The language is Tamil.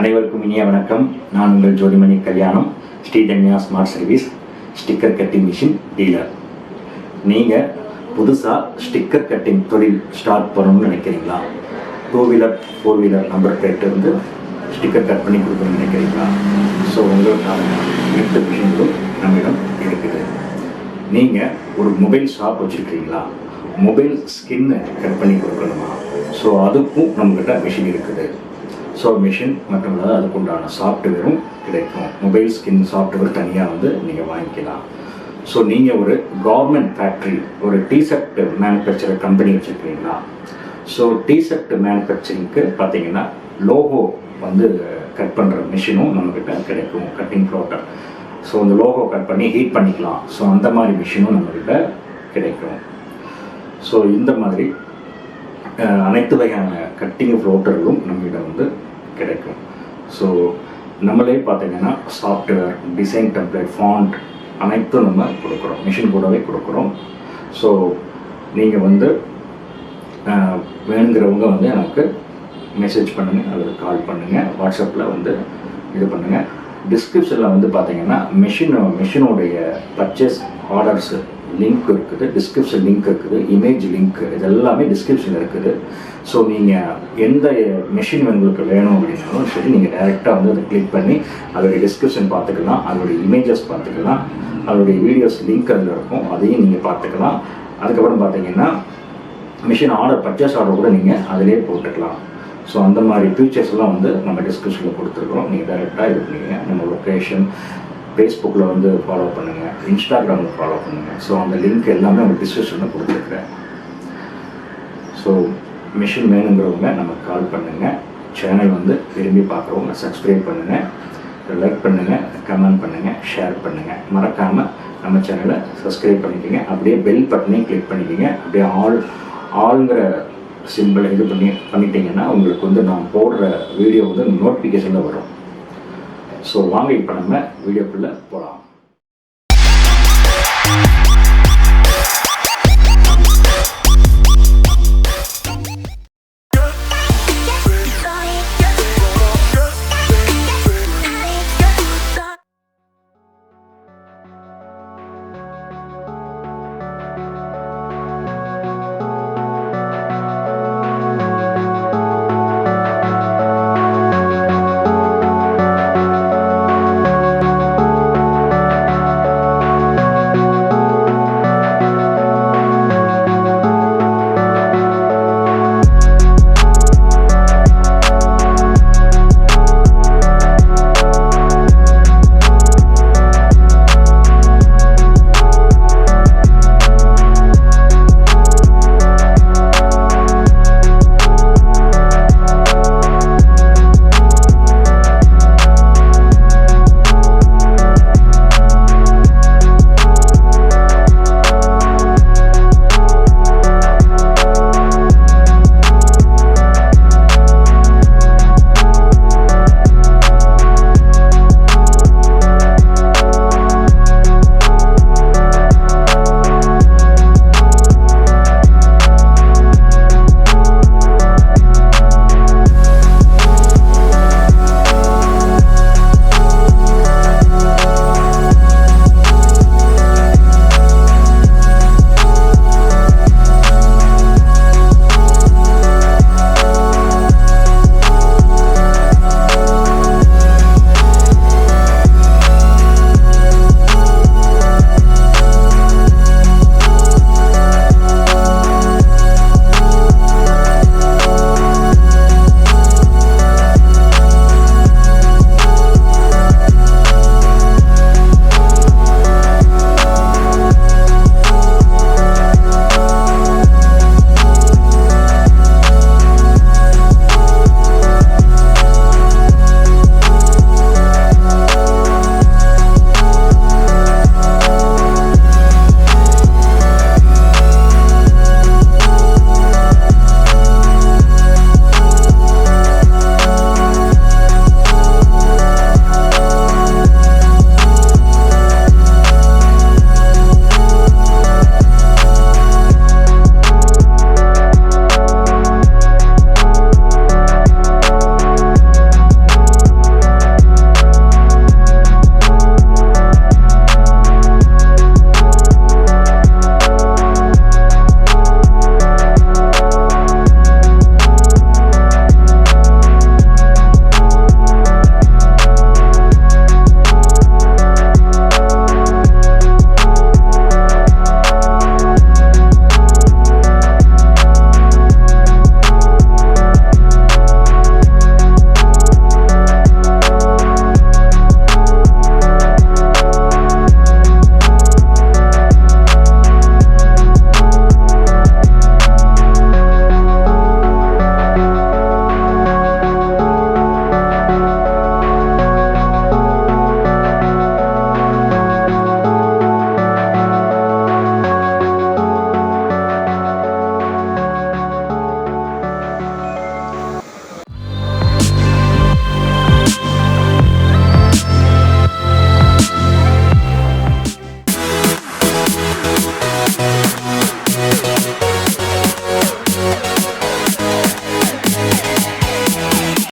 அனைவருக்கும் இனிய வணக்கம். நான் உங்கள் Jothimani Kalyanam, Sridhanya smart service sticker cutting machine dealer. நீங்கள் புதுசாக ஸ்டிக்கர் கட்டிங் தொழில் ஸ்டார்ட் பண்ணணும்னு நினைக்கிறீங்களா? 2 வீலர் 4 வீலர் நம்பர் பிளேட்டு வந்து ஸ்டிக்கர் கட் பண்ணி கொடுக்கணும்னு நினைக்கிறீங்களா? ஸோ உங்களுக்கான அனைத்து மிஷின்களும் நம்மிடம் இருக்குது. நீங்கள் ஒரு மொபைல் ஷாப் வச்சுருக்கிறீங்களா? மொபைல் ஸ்கின்னை கட் பண்ணி கொடுக்கணுமா? ஸோ அதுக்கும் நம்மக்கிட்ட மிஷின் இருக்குது. ஸோ மிஷின் மற்றும் அதுக்கு உண்டான சாஃப்ட்வேரும் கிடைக்கும். மொபைல் ஸ்கின் சாஃப்ட்வேர் தனியாக வந்து நீங்கள் வாங்கிக்கலாம். ஸோ நீங்கள் ஒரு கவர்மெண்ட் ஃபேக்ட்ரி, ஒரு டிஷர்ட் மேனுஃபேக்சரர் கம்பெனி வச்சுருக்கீங்களா? ஸோ டிஷர்ட் மேனுஃபேக்சரிங்க்கு பார்த்தீங்கன்னா லோகோ வந்து கட் பண்ணுற மிஷினும் நம்மக்கிட்ட கிடைக்கும், கட்டிங் ஃப்ளோட்டர். ஸோ அந்த லோகோ கட் பண்ணி ஹீட் பண்ணிக்கலாம். ஸோ அந்த மாதிரி மிஷினும் நம்மக்கிட்ட கிடைக்கும். ஸோ இந்த மாதிரி அனைத்து வகையான கட்டிங் ஃப்ளோட்டர்களும் நம்மிடம் வந்து கிடைக்கும். ஸோ நம்மளே பார்த்தீங்கன்னா சாஃப்ட்வேர், டிசைன் டெம்ப்ளேட், ஃபாண்ட் அனைத்தும் நம்ம கொடுக்குறோம், மிஷின் கூடவே கொடுக்குறோம். ஸோ நீங்கள் வந்து வேணுங்கிறவங்க வந்து எனக்கு மெசேஜ் பண்ணுங்கள் அல்லது கால் பண்ணுங்கள், வாட்ஸ்அப்பில் வந்து இது பண்ணுங்கள். டிஸ்கிரிப்ஷனில் வந்து பார்த்தீங்கன்னா மிஷினுடைய பர்ச்சேஸ் ஆர்டர்ஸு லிங்க் இருக்குது, டிஸ்கிரிப்ஷன் லிங்க் இருக்குது, இமேஜ் லிங்க், இது எல்லாமே டிஸ்கிரிப்ஷனில் இருக்குது. ஸோ நீங்கள் எந்த மிஷின் உங்களுக்கு வேணும் அப்படின்னாலும் சரி, நீங்கள் டைரெக்டாக வந்து அதை கிளிக் பண்ணி அதோடைய டிஸ்கிரிப்ஷன் பார்த்துக்கலாம், அதோடைய இமேஜஸ் பார்த்துக்கலாம், அதோடைய வீடியோஸ் லிங்க் அதில் இருக்கும், அதையும் நீங்கள் பார்த்துக்கலாம். அதுக்கப்புறம் பார்த்தீங்கன்னா மிஷின் ஆர்டர், பர்ச்சேஸ் ஆர்டர் கூட நீங்கள் அதிலே போட்டுக்கலாம். ஸோ அந்த மாதிரி ஃபீச்சர்ஸ்லாம் வந்து நம்ம டிஸ்கிரிப்ஷனில் கொடுத்துருக்குறோம். நீங்கள் டைரெக்டாக இது பண்ணிங்க. நம்ம லொக்கேஷன் ஃபேஸ்புக்கில் வந்து ஃபாலோ பண்ணுங்கள், இன்ஸ்டாகிராமில் ஃபாலோ பண்ணுங்கள். ஸோ அந்த லிங்க் எல்லாமே உங்களுக்கு டிஸ்கிரிப்ஷனில் கொடுத்துருக்குறேன். ஸோ மிஷின் வேணுங்கிறவங்க நமக்கு கால் பண்ணுங்கள். சேனல் வந்து விரும்பி பார்க்குறவங்க சப்ஸ்கிரைப் பண்ணுங்கள், லைக் பண்ணுங்கள், கமெண்ட் பண்ணுங்கள், ஷேர் பண்ணுங்கள். மறக்காமல் நம்ம சேனலை சப்ஸ்கிரைப் பண்ணிக்கோங்க. அப்படியே பெல் பட்டனையும் கிளிக் பண்ணிக்கோங்க. அப்படியே ஆளுங்கிற சிம்பிளை இது பண்ணிட்டீங்கன்னா உங்களுக்கு வந்து நான் போடுற வீடியோ வந்து நோட்டிஃபிகேஷனில் வரும். ஸோ வாங்க இப்போ நம்ம வீடியோக்குள்ளே போகலாம்.